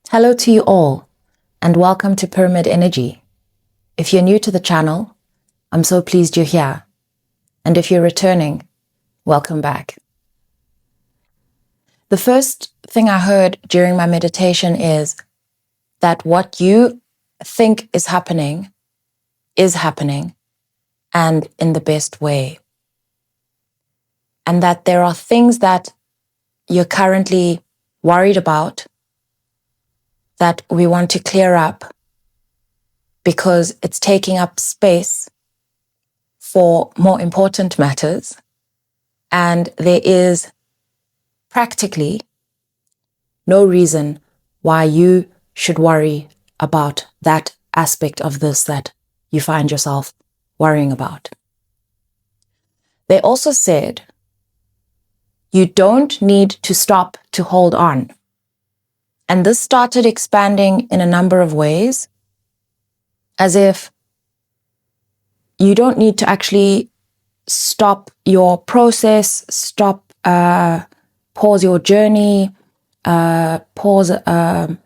Hello to you all, and welcome to Pyramid Energy. If you're new to the channel, I'm so pleased you're here. And if you're returning, welcome back. The first thing I heard during my meditation is that what you think is happening, and in the best way. And that there are things that you're currently worried about that we want to clear up because it's taking up space for more important matters. And there is practically no reason why you should worry about that aspect of this that you find yourself worrying about. They also said you don't need to stop to hold on. And this started expanding in a number of ways, as if you don't need to actually stop your process, pause your journey, pause the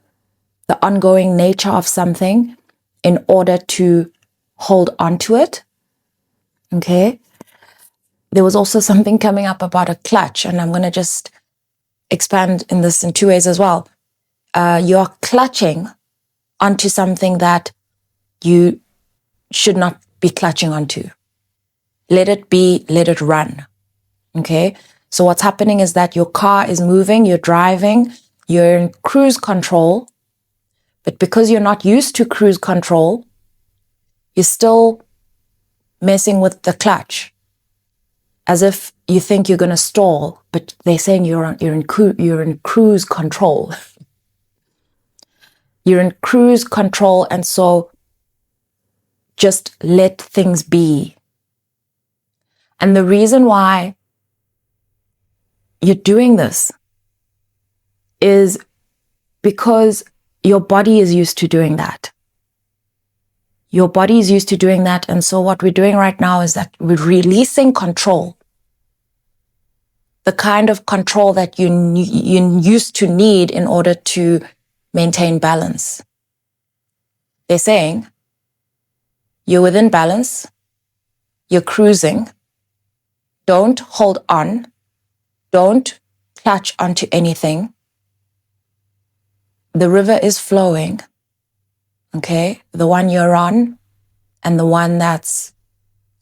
ongoing nature of something in order to hold on to it. Okay? There was also something coming up about a clutch, and I'm going to just expand in this in two ways as well. You're clutching onto something that you should not be clutching onto. Let it be, let it run. Okay? So what's happening is that your car is moving, you're driving, you're in cruise control, but because you're not used to cruise control, you're still messing with the clutch, as if you think you're going to stall, but they're saying you're in cruise control. You're in cruise control, and so just let things be. And the reason why you're doing this is because your body is used to doing that. Your body is used to doing that, and so what we're doing right now is that we're releasing control. The kind of control that you used to need in order to maintain balance. They're saying you're within balance, you're cruising, don't hold on, don't clutch onto anything. The river is flowing, okay? The one you're on and the one that's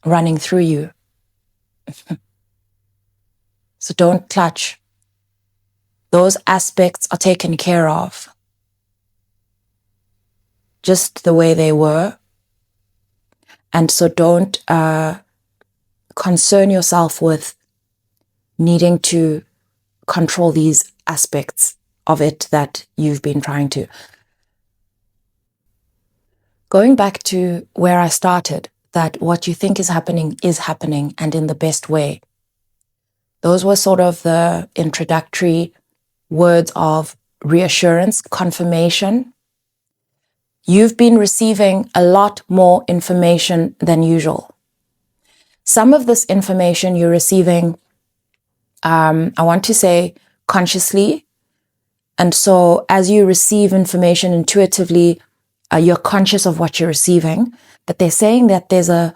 running through you. So don't clutch. Those aspects are taken care of, just the way they were. And so don't concern yourself with needing to control these aspects of it that you've been trying to. Going back to where I started, that what you think is happening and in the best way. Those were sort of the introductory words of reassurance, confirmation. You've been receiving a lot more information than usual. Some of this information you're receiving, I want to say consciously. And so as you receive information intuitively, you're conscious of what you're receiving. But they're saying that there's a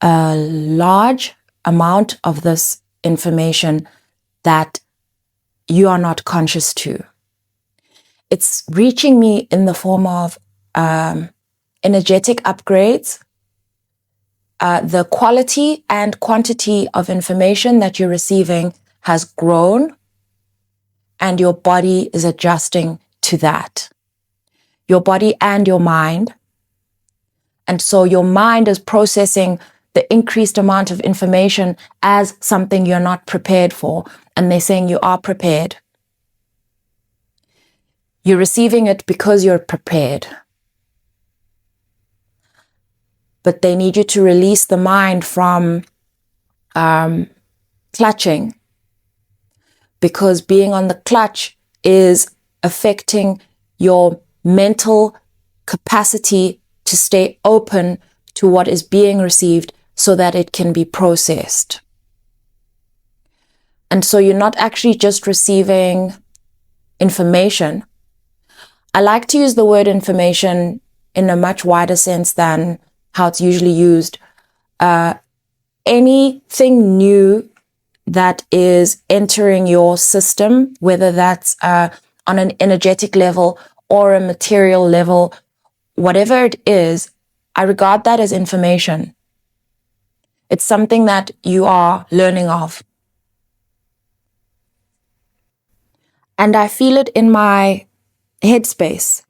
large amount of this information that you are not conscious to. It's reaching me in the form of energetic upgrades. The quality and quantity of information that you're receiving has grown, and your body is adjusting to that. Your body and your mind. And so your mind is processing the increased amount of information as something you're not prepared for. And they're saying you are prepared. You're receiving it because you're prepared. But they need you to release the mind from clutching, because being on the clutch is affecting your mental capacity to stay open to what is being received so that it can be processed. And so you're not actually just receiving information. I like to use the word information in a much wider sense than how it's usually used. Anything new that is entering your system, whether that's on an energetic level or a material level, whatever it is, I regard that as information. It's something that you are learning of. And I feel it in my headspace.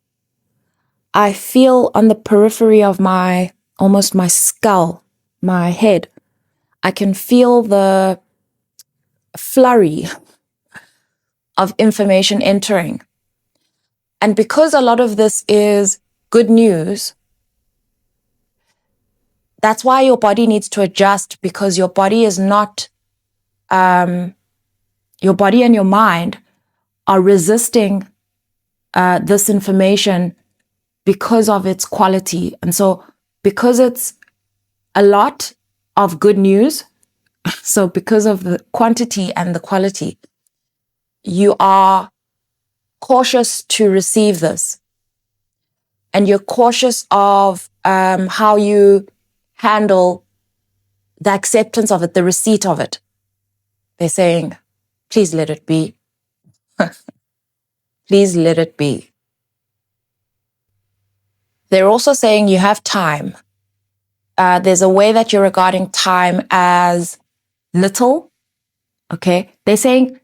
I feel on the periphery of almost my skull, my head, I can feel the flurry of information entering. And because a lot of this is good news, that's why your body needs to adjust, because your body is not, your body and your mind are resisting this information because of its quality. And so because it's a lot of good news, so because of the quantity and the quality, you are cautious to receive this. And you're cautious of how you handle the acceptance of it, the receipt of it. They're saying, please let it be. Please let it be. They're also saying you have time. There's a way that you're regarding time as little. Okay. They're saying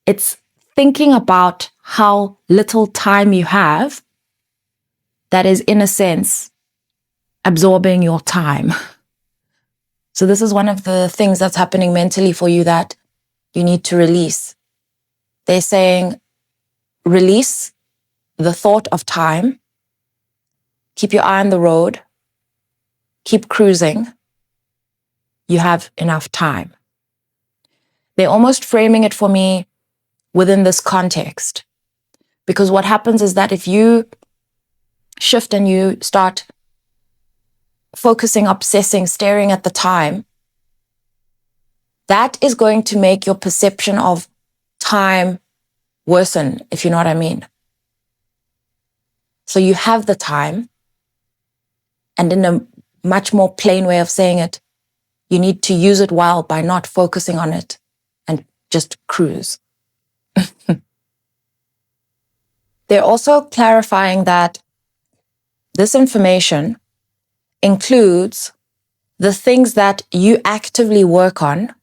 it's thinking about how little time you have that is, in a sense, absorbing your time. So this is one of the things that's happening mentally for you that you need to release. They're saying, release the thought of time. Keep your eye on the road. Keep cruising. You have enough time. They're almost framing it for me within this context. Because what happens is that if you shift and you start focusing, obsessing, staring at the time, that is going to make your perception of time worsen, if you know what I mean. So you have the time, and in a much more plain way of saying it, you need to use it well by not focusing on it and just cruise. They're also clarifying that this information includes the things that you actively work on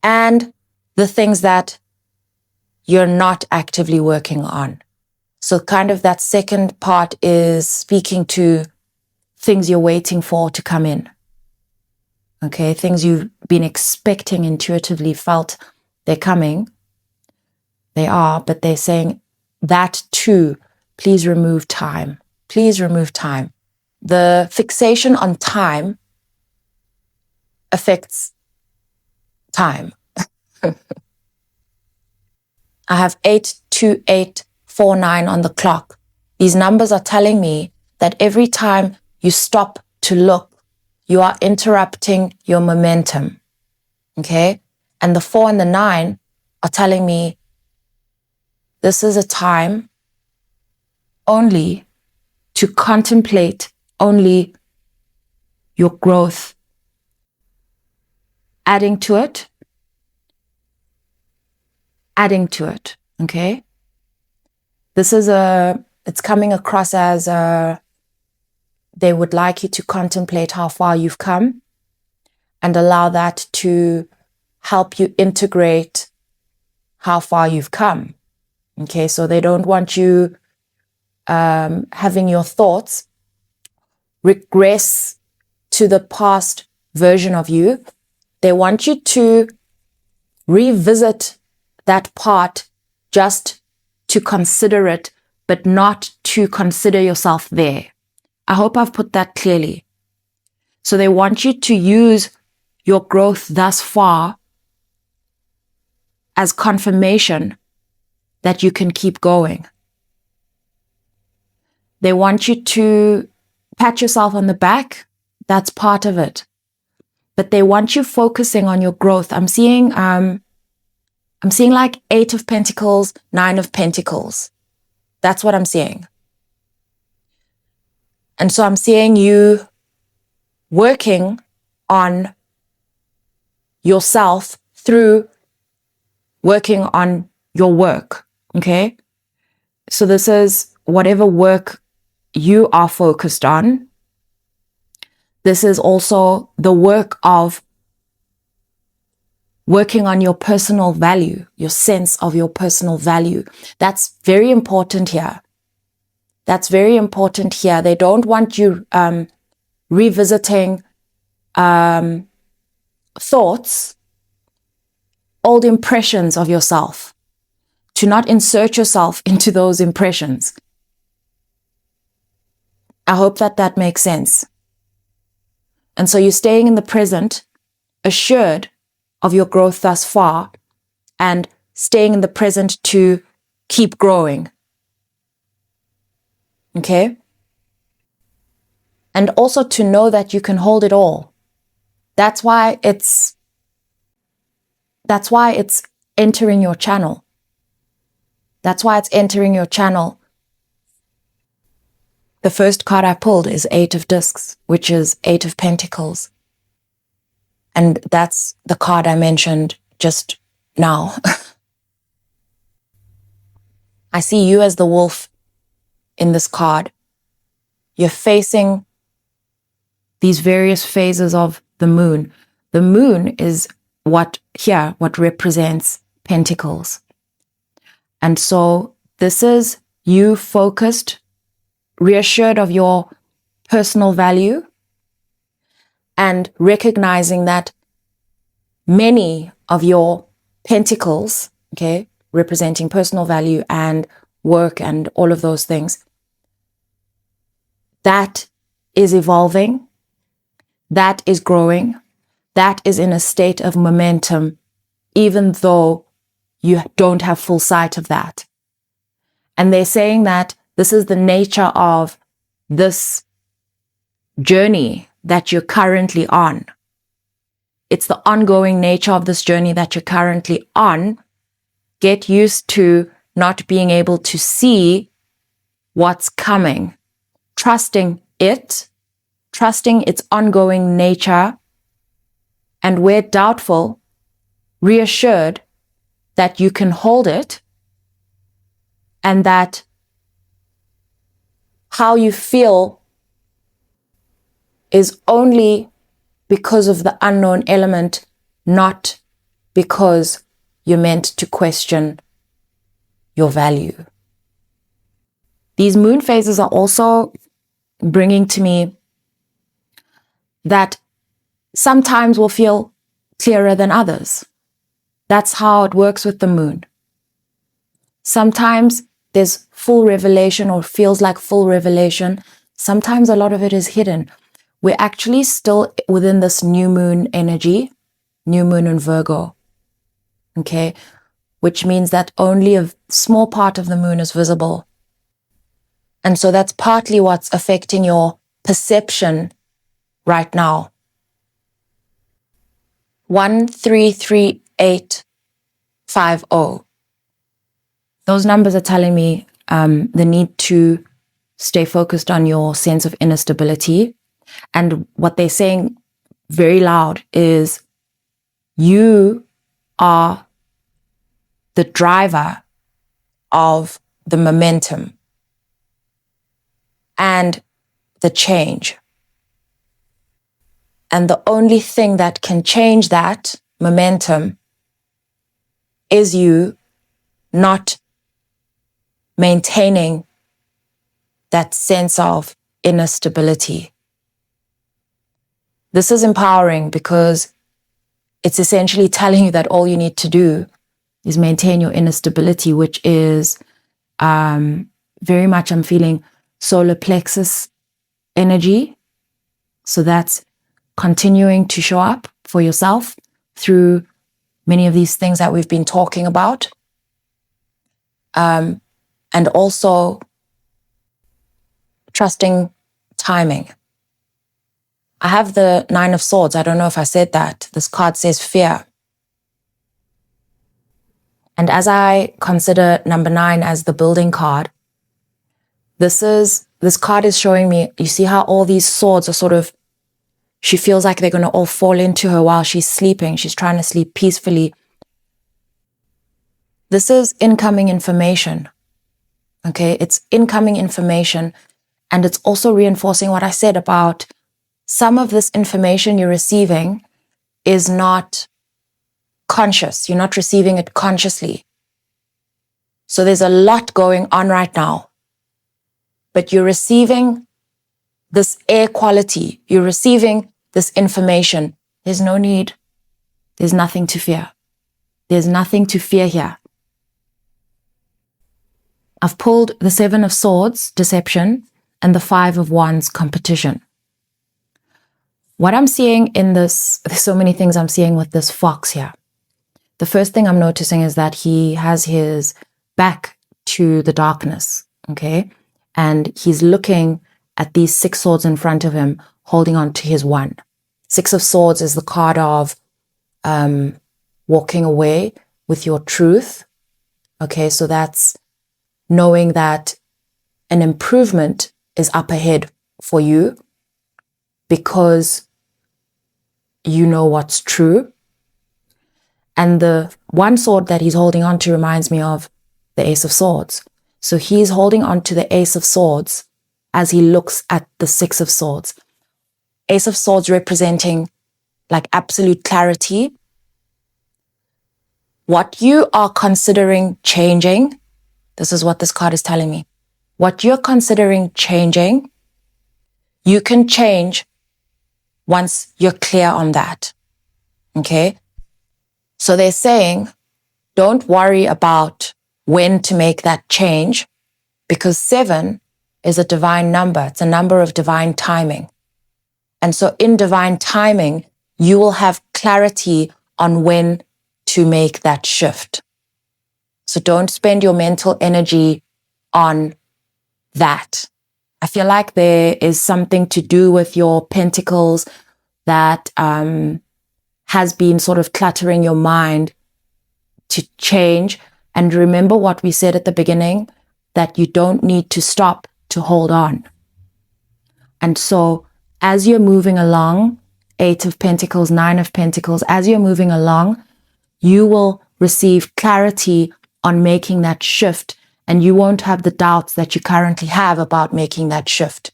and the things that you're not actively working on. So kind of that second part is speaking to things you're waiting for to come in. Okay, things you've been expecting, intuitively felt they're coming. They are, but they're saying that too, please remove time. Please remove time. The fixation on time affects time. I have 82849 on the clock. These numbers are telling me that every time you stop to look, you are interrupting your momentum. Okay? And the 4 and the 9 are telling me this is a time only to contemplate only your growth, adding to it, okay? This is it's coming across as they would like you to contemplate how far you've come and allow that to help you integrate how far you've come. Okay, so they don't want you having your thoughts regress to the past version of you. They want you to revisit that part just to consider it, but not to consider yourself there. I hope I've put that clearly. So they want you to use your growth thus far as confirmation that you can keep going. They want you to pat yourself on the back. That's part of it. But they want you focusing on your growth. I'm seeing like 8 of Pentacles, 9 of Pentacles. That's what I'm seeing. And so I'm seeing you working on yourself through working on your work, okay? So this is whatever work you are focused on. This is also the work of working on your personal value, your sense of your personal value. That's very important here. That's very important here. They don't want you revisiting thoughts, old impressions of yourself, to not insert yourself into those impressions. I hope that makes sense. And so you're staying in the present, assured of your growth thus far, and staying in the present to keep growing. Okay? And also to know that you can hold it all. That's why it's entering your channel. That's why it's entering your channel. The first card I pulled is 8 of Discs, which is 8 of Pentacles. And that's the card I mentioned just now. I see you as the wolf in this card. You're facing these various phases of the moon. The moon is what represents Pentacles. And so this is you focused, reassured of your personal value, and recognizing that many of your pentacles, okay, representing personal value and work and all of those things, that is evolving, that is growing, that is in a state of momentum, even though you don't have full sight of that. And they're saying that this is the nature of this journey that you're currently on. It's the ongoing nature of this journey that you're currently on. Get used to not being able to see what's coming, trusting its ongoing nature, and where doubtful, reassured that you can hold it, and that how you feel is only because of the unknown element, not because you're meant to question your value. These moon phases are also bringing to me that sometimes will feel clearer than others. That's how it works with the moon. Sometimes there's full revelation or feels like full revelation. Sometimes a lot of it is hidden. We're actually still within this new moon energy, new moon in Virgo, okay? Which means that only a small part of the moon is visible. And so that's partly what's affecting your perception right now. 133850. Those numbers are telling me the need to stay focused on your sense of inner stability. And what they're saying very loud is you are the driver of the momentum and the change. And the only thing that can change that momentum is you not maintaining that sense of inner stability. This is empowering because it's essentially telling you that all you need to do is maintain your inner stability, which is very much, I'm feeling solar plexus energy. So that's continuing to show up for yourself through many of these things that we've been talking about. And also trusting timing. I have the 9 of Swords. I don't know if I said that. This card says fear. And as I consider number 9 as the building card, This card is showing me, you see how all these swords are sort of, she feels like they're going to all fall into her while she's sleeping. She's trying to sleep peacefully. This is incoming information. Okay, it's incoming information. And it's also reinforcing what I said about some of this information you're receiving is not conscious. You're not receiving it consciously. So there's a lot going on right now. But you're receiving this air quality. You're receiving this information. There's no need. There's nothing to fear. There's nothing to fear here. I've pulled the 7 of Swords, deception, and the 5 of Wands, competition. What I'm seeing in this, there's so many things I'm seeing with this fox here. The first thing I'm noticing is that he has his back to the darkness, okay? And he's looking at these 6 swords in front of him, holding on to his one. 6 of Swords is the card of walking away with your truth, okay? So that's knowing that an improvement is up ahead for you because you know what's true. And the one sword that he's holding on to reminds me of the Ace of Swords. So he's holding on to the Ace of Swords as he looks at the 6 of Swords. Ace of Swords representing like absolute clarity. What you are considering changing, this is what this card is telling me. What you're considering changing, you can change once you're clear on that. Okay? So they're saying, don't worry about when to make that change because 7 is a divine number. It's a number of divine timing. And so in divine timing, you will have clarity on when to make that shift. So don't spend your mental energy on that. I feel like there is something to do with your pentacles that has been sort of cluttering your mind to change. And remember what we said at the beginning, that you don't need to stop to hold on. And so as you're moving along, 8 of Pentacles, 9 of Pentacles, as you're moving along, you will receive clarity on making that shift, and you won't have the doubts that you currently have about making that shift.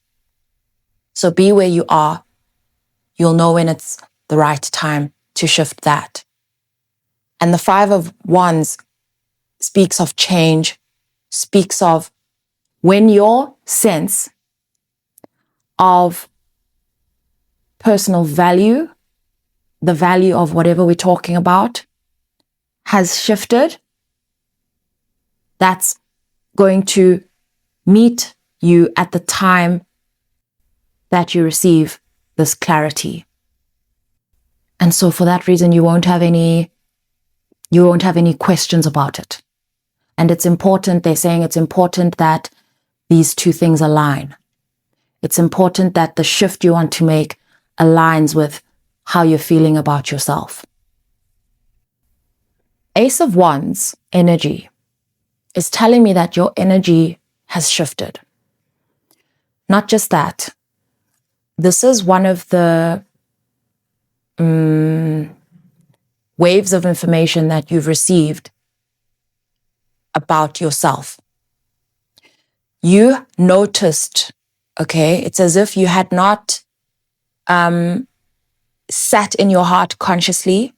So be where you are. You'll know when it's the right time to shift that. And the 5 of Wands speaks of change, speaks of when your sense of personal value, the value of whatever we're talking about, has shifted, that's going to meet you at the time that you receive this clarity. And so for that reason, you won't have any questions about it. And it's important, they're saying it's important that these two things align. It's important that the shift you want to make aligns with how you're feeling about yourself. Ace of Wands energy is telling me that your energy has shifted. Not just that. This is one of the waves of information that you've received about yourself. You noticed, okay, it's as if you had not sat in your heart consciously,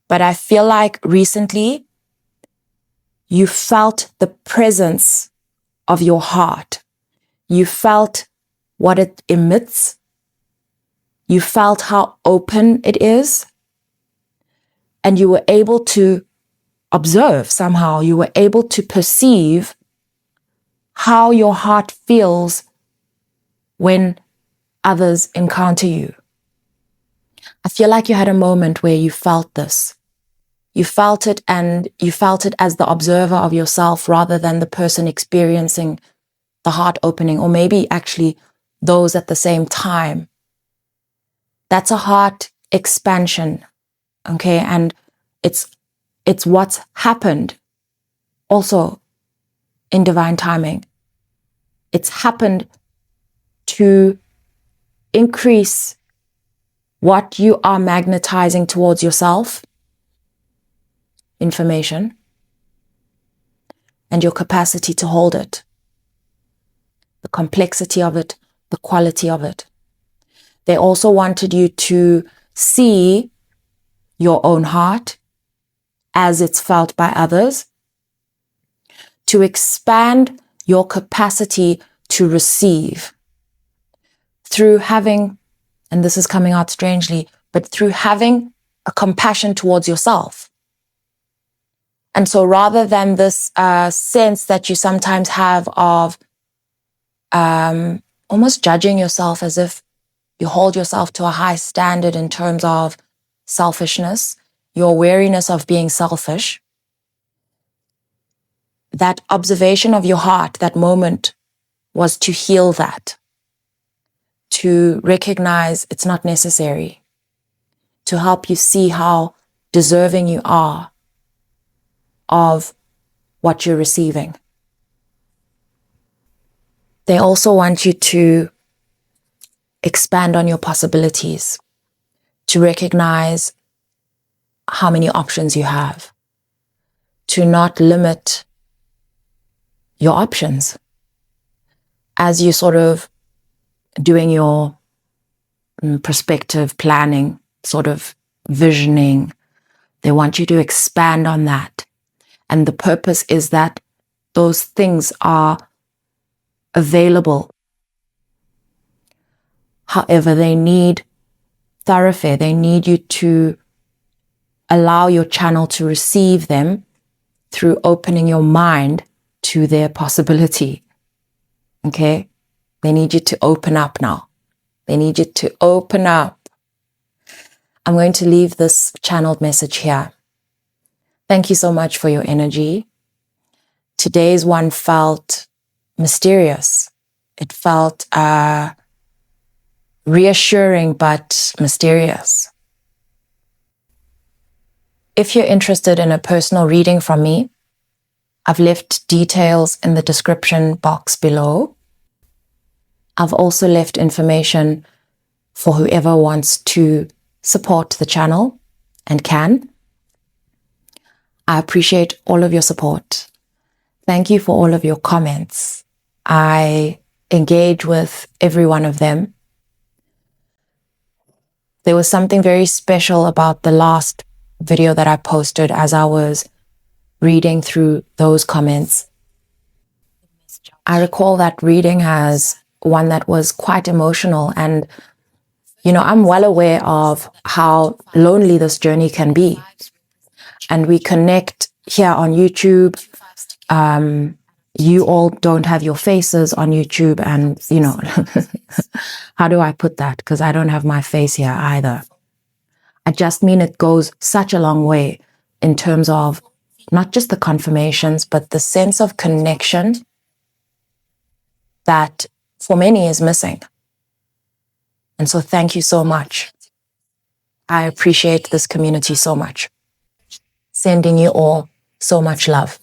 but I feel like recently you felt the presence of your heart. You felt what it emits. You felt how open it is. And you were able to observe somehow. You were able to perceive how your heart feels when others encounter you. I feel like you had a moment where you felt this. You felt it, and you felt it as the observer of yourself rather than the person experiencing the heart opening, or maybe actually those at the same time. That's a heart expansion, okay? And it's what's happened also in divine timing. It's happened to increase what you are magnetizing towards yourself, information, and your capacity to hold it, the complexity of it, the quality of it. They also wanted you to see your own heart as it's felt by others, to expand your capacity to receive through having, and this is coming out strangely, but through having a compassion towards yourself. And so rather than this sense that you sometimes have of almost judging yourself as if you hold yourself to a high standard in terms of selfishness, your wariness of being selfish, that observation of your heart, that moment, was to heal that, to recognize it's not necessary, to help you see how deserving you are of what you're receiving. They also want you to expand on your possibilities, to recognize how many options you have, to not limit your options as you sort of doing your perspective planning, sort of visioning. They want you to expand on that. And the purpose is that those things are available. However, they need thoroughfare. They need you to allow your channel to receive them through opening your mind to their possibility. Okay? They need you to open up now. They need you to open up. I'm going to leave this channeled message here. Thank you so much for your energy. Today's one felt mysterious. It felt reassuring but mysterious. If you're interested in a personal reading from me, I've left details in the description box below. I've also left information for whoever wants to support the channel and can. I appreciate all of your support. Thank you for all of your comments. I engage with every one of them. There was something very special about the last video that I posted as I was reading through those comments. I recall that reading as one that was quite emotional, and I'm well aware of how lonely this journey can be. And we connect here on YouTube. You all don't have your faces on YouTube, and how do I put that? Because I don't have my face here either. I just mean it goes such a long way in terms of not just the confirmations, but the sense of connection that for many is missing. And so thank you so much. I appreciate this community so much. Sending you all so much love.